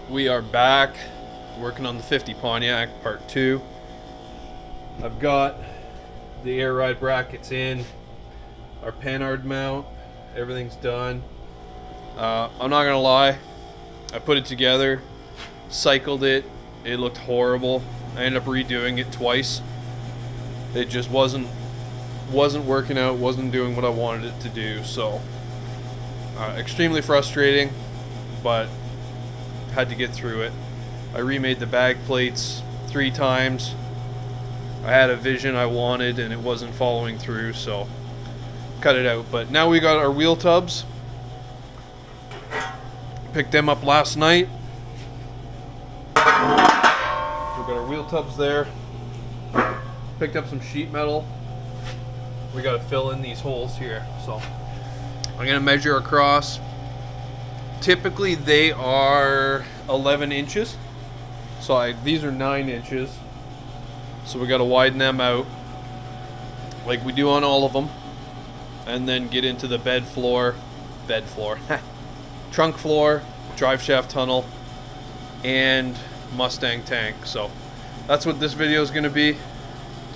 We are back working on the 50 Pontiac part 2. I've got the air ride brackets in, our panhard mount, everything's done. I'm not gonna lie, I put it together, cycled it, it looked horrible. I ended up redoing it twice. It just wasn't working out, wasn't doing what I wanted it to do, so extremely frustrating, but had to get through it. I remade the bag plates 3 times. I had a vision I wanted and it wasn't following through, so cut it out. But now we got our wheel tubs. Picked them up last night. We got our wheel tubs there. Picked up some sheet metal. We got to fill in these holes here, so I'm gonna measure across. Typically they are 11 inches, so these are 9 inches, so we got to widen them out like we do on all of them, and then get into the trunk floor, drive shaft tunnel, and Mustang tank. So that's what this video is going to be.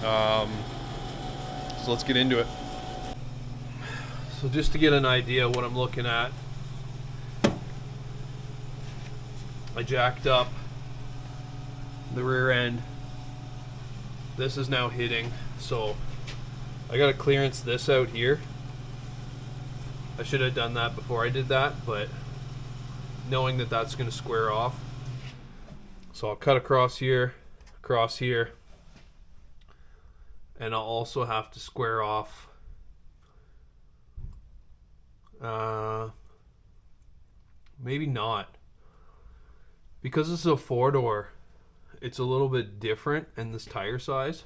So let's get into it. So just to get an idea of what I'm looking at, I jacked up the rear end. This is now hitting, so I got to clearance this out here. I should have done that before I did that, but knowing that that's going to square off, so I'll cut across here, and I'll also have to square off maybe not, because this is a 4-door, it's a little bit different in this tire size.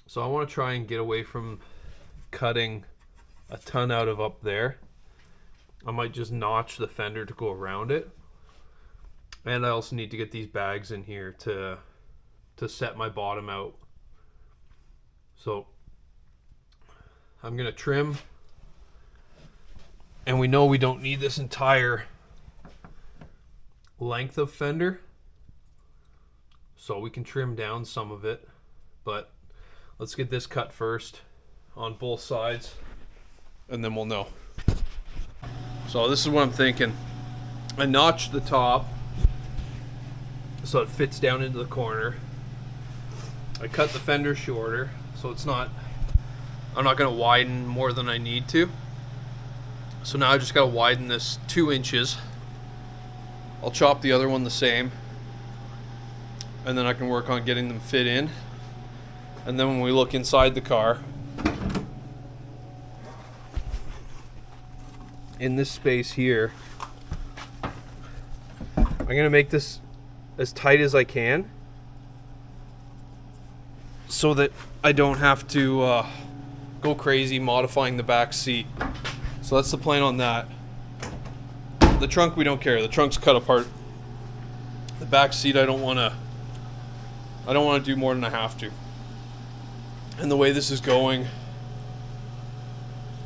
So I want to try and get away from cutting a ton out of up there. I might just notch the fender to go around it. And I also need to get these bags in here to set my bottom out. So I'm going to trim. And we know we don't need this entire length of fender, so we can trim down some of it, but let's get this cut first on both sides and then we'll know. So this is what I'm thinking. I notched the top so it fits down into the corner. I cut the fender shorter so I'm not going to widen more than I need to. So now I just got to widen this 2 inches. I'll chop the other one the same, and then I can work on getting them fit in. And then when we look inside the car, in this space here, I'm gonna make this as tight as I can so that I don't have to go crazy modifying the back seat. So that's the plan on that. The trunk, we don't care. The trunk's cut apart. The back seat, I don't want to do more than I have to. And the way this is going,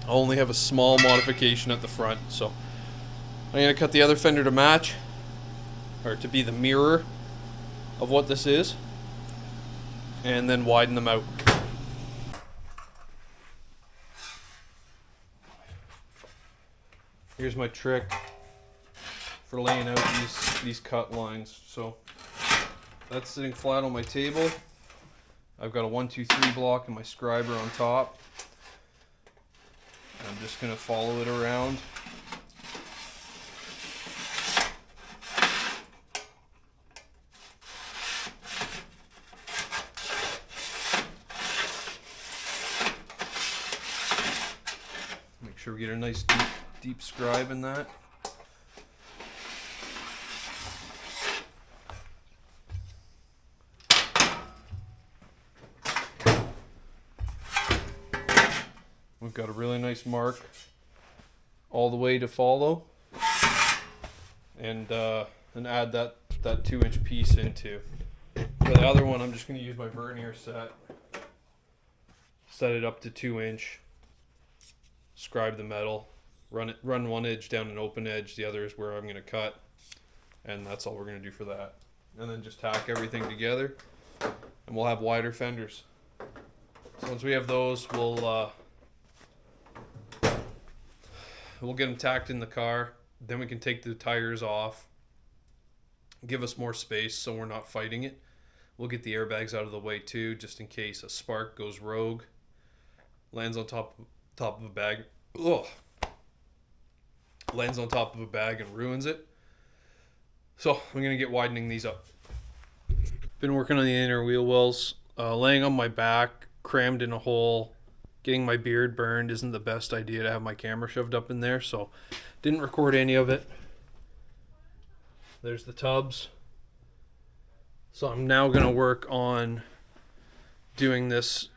I'll only have a small modification at the front. So I'm going to cut the other fender to match, or to be the mirror of what this is, and then widen them out. Here's my trick for laying out these cut lines. So that's sitting flat on my table. I've got a 1, 2, 3 block and my scriber on top. I'm just going to follow it around. Make sure we get a nice deep scribe in that. We've got a really nice mark all the way to follow, and add that 2-inch piece into. For the other one, I'm just going to use my vernier set it up to 2-inch, scribe the metal, run one edge down an open edge, the other is where I'm going to cut, and that's all we're going to do for that. And then just tack everything together, and we'll have wider fenders. So once we have those, we'll get them tacked in the car. Then we can take the tires off, give us more space so we're not fighting it. We'll get the airbags out of the way too, just in case a spark goes rogue, lands on top of a bag. Ugh. Lands on top of a bag and ruins it. So I'm gonna get widening these up. Been working on the inner wheel wells, laying on my back, crammed in a hole. Getting my beard burned isn't the best idea to have my camera shoved up in there, so didn't record any of it. There's the tubs. So I'm now gonna work on doing this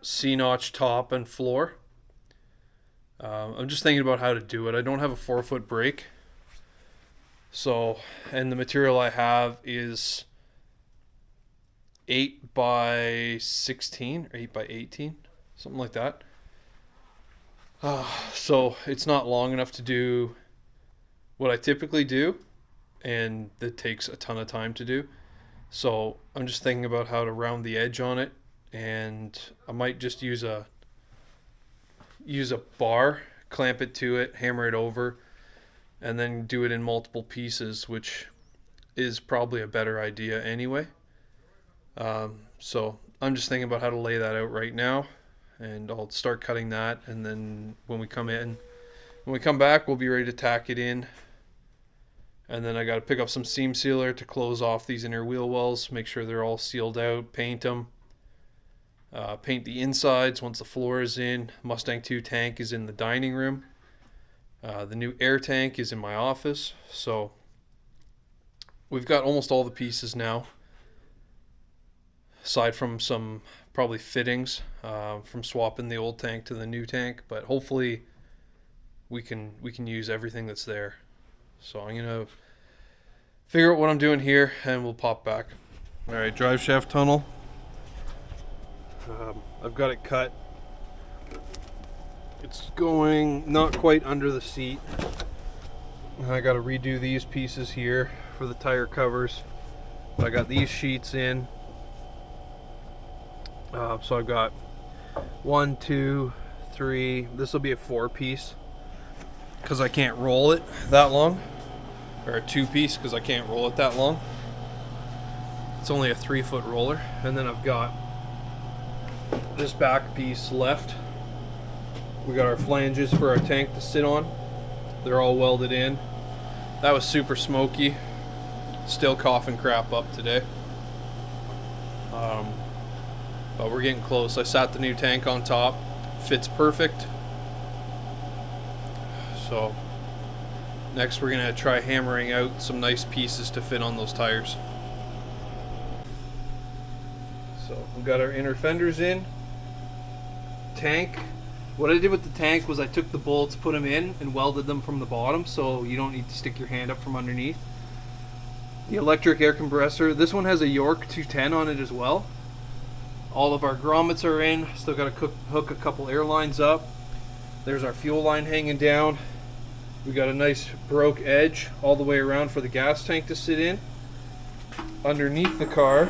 C-notch top and floor. I'm just thinking about how to do it. I don't have a 4-foot brake. So, and the material I have is 8 by 16 or 8 by 18, something like that. So it's not long enough to do what I typically do, and that takes a ton of time to do. So I'm just thinking about how to round the edge on it, and I might just use a bar, clamp it to it, hammer it over, and then do it in multiple pieces, which is probably a better idea anyway. So I'm just thinking about how to lay that out right now, and I'll start cutting that, and then when we come back, we'll be ready to tack it in. And then I got to pick up some seam sealer to close off these inner wheel wells, make sure they're all sealed out, paint them. Paint the insides once the floor is in. Mustang 2 tank is in the dining room. The new air tank is in my office. So we've got almost all the pieces now, aside from some probably fittings from swapping the old tank to the new tank. But hopefully we can use everything that's there. So I'm gonna figure out what I'm doing here, and we'll pop back. All right, drive shaft tunnel. I've got it cut. It's going not quite under the seat. I got to redo these pieces here for the tire covers. I got these sheets in. So I've got 1, 2, 3. This will be a 4-piece because I can't roll it that long, or a 2-piece because I can't roll it that long. It's only a 3-foot roller, and then I've got this back piece left. We got our flanges for our tank to sit on. They're all welded in. That was super smoky. Still coughing crap up today. But we're getting close. I sat the new tank on top. Fits perfect. So next we're gonna try hammering out some nice pieces to fit on those tires. So we've got our inner fenders in. Tank. What I did with the tank was I took the bolts, put them in, and welded them from the bottom, so you don't need to stick your hand up from underneath. The electric air compressor. This one has a York 210 on it as well. All of our grommets are in. Still got to hook a couple air lines up. There's our fuel line hanging down. We got a nice broke edge all the way around for the gas tank to sit in. Underneath the car,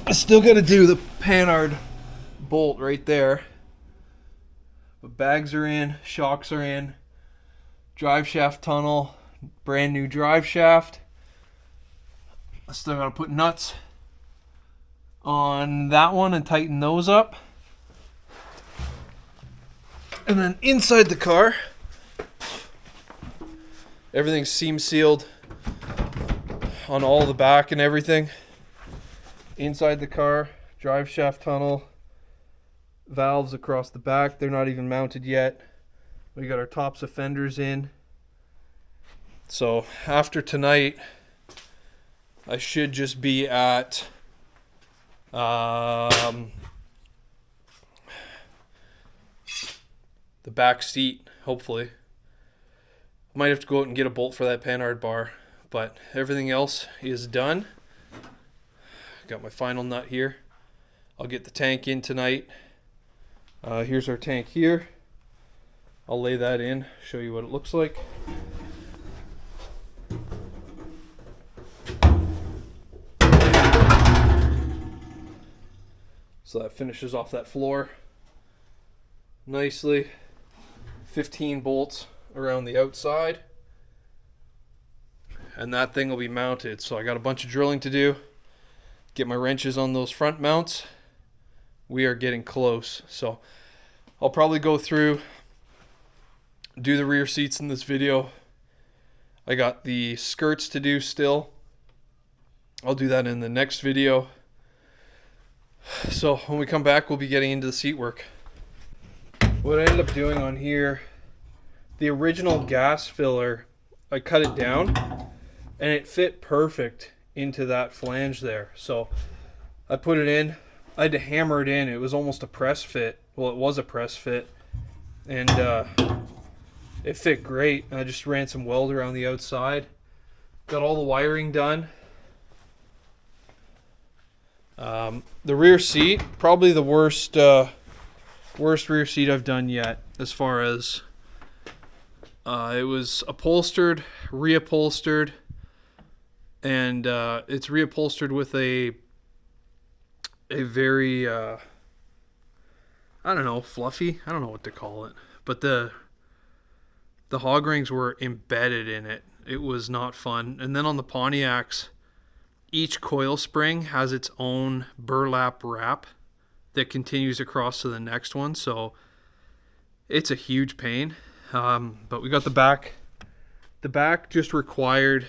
I still got to do the Panhard bolt right there. But bags are in, shocks are in, drive shaft tunnel, brand new drive shaft. I still got to put nuts on that one and tighten those up. And then inside the car, everything's seam sealed on all the back and everything. Inside the car, drive shaft tunnel, valves across the back. They're not even mounted yet. We got our tops of fenders in. So after tonight, I should just be at the back seat, hopefully. Might have to go out and get a bolt for that Panhard bar, but everything else is done. Got my final nut here. I'll get the tank in tonight. Here's our tank here. I'll lay that in, show you what it looks like. So that finishes off that floor nicely. 15 bolts around the outside. And that thing will be mounted. So I got a bunch of drilling to do. Get my wrenches on those front mounts. We are getting close. So I'll probably go through, do the rear seats in this video. I got the skirts to do still. I'll do that in the next video. So when we come back, we'll be getting into the seat work. What I ended up doing on here, the original gas filler, I cut it down and it fit perfect into that flange there. So I put it in. I had to hammer it in. It was almost a press fit. Well, it was a press fit. And it fit great. I just ran some weld around the outside. Got all the wiring done. The rear seat, probably the worst rear seat I've done yet, as far as it was upholstered, reupholstered, and it's reupholstered with a very I don't know, fluffy, I don't know what to call it, but the hog rings were embedded in it. It was not fun. And then on the Pontiacs, each coil spring has its own burlap wrap that continues across to the next one, so it's a huge pain. But we got the back. The back just required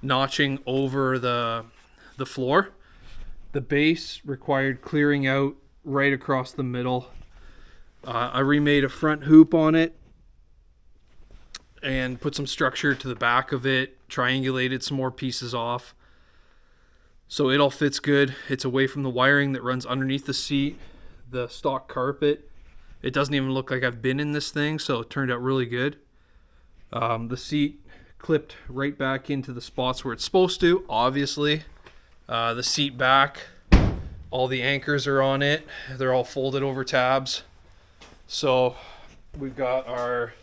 notching over the floor. The base required clearing out right across the middle. I remade a front hoop on it and put some structure to the back of it, triangulated some more pieces off. So it all fits good. It's away from the wiring that runs underneath the seat, the stock carpet. It doesn't even look like I've been in this thing, so it turned out really good. The seat clipped right back into the spots where it's supposed to, obviously. The seat back, all the anchors are on it. They're all folded over tabs. So we've got our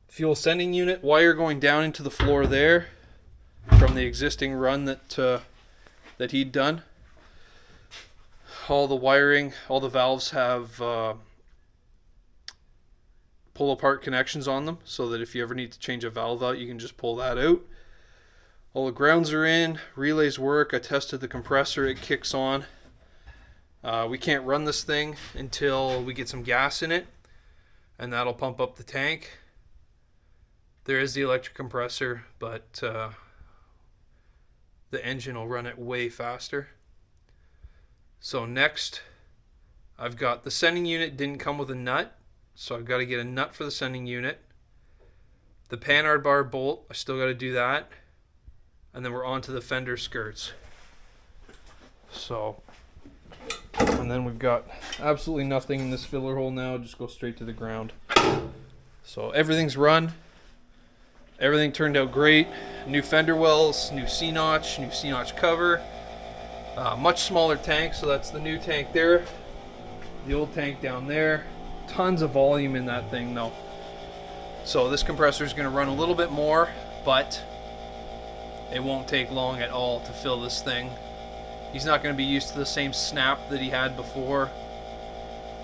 fuel sending unit wire going down into the floor there from the existing run that he'd done. All the wiring, all the valves have pull apart connections on them, so that if you ever need to change a valve out, you can just pull that out. All the grounds are in, relays work. I tested the compressor, it kicks on. We can't run this thing until we get some gas in it, and that'll pump up the tank. There is the electric compressor, but the engine will run it way faster. So next, I've got the sending unit didn't come with a nut, so I've got to get a nut for the sending unit. The panhard bar bolt, I still got to do that. And then we're on to the fender skirts. So, and then we've got absolutely nothing in this filler hole now, just go straight to the ground. So everything's run. Everything turned out great. New fender wells, new C-notch cover. Much smaller tank, so that's the new tank there. The old tank down there. Tons of volume in that thing though. So this compressor is going to run a little bit more, but it won't take long at all to fill this thing. He's not going to be used to the same snap that he had before,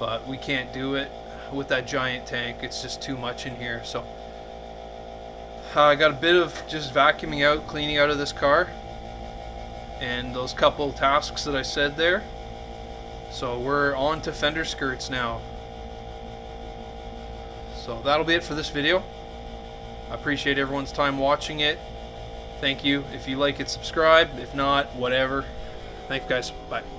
but we can't do it with that giant tank. It's just too much in here. So I got a bit of just vacuuming out, cleaning out of this car, and those couple tasks that I said there. So we're on to fender skirts now. So that'll be it for this video. I appreciate everyone's time watching it. Thank you. If you like it, subscribe. If not, whatever. Thanks, guys. Bye.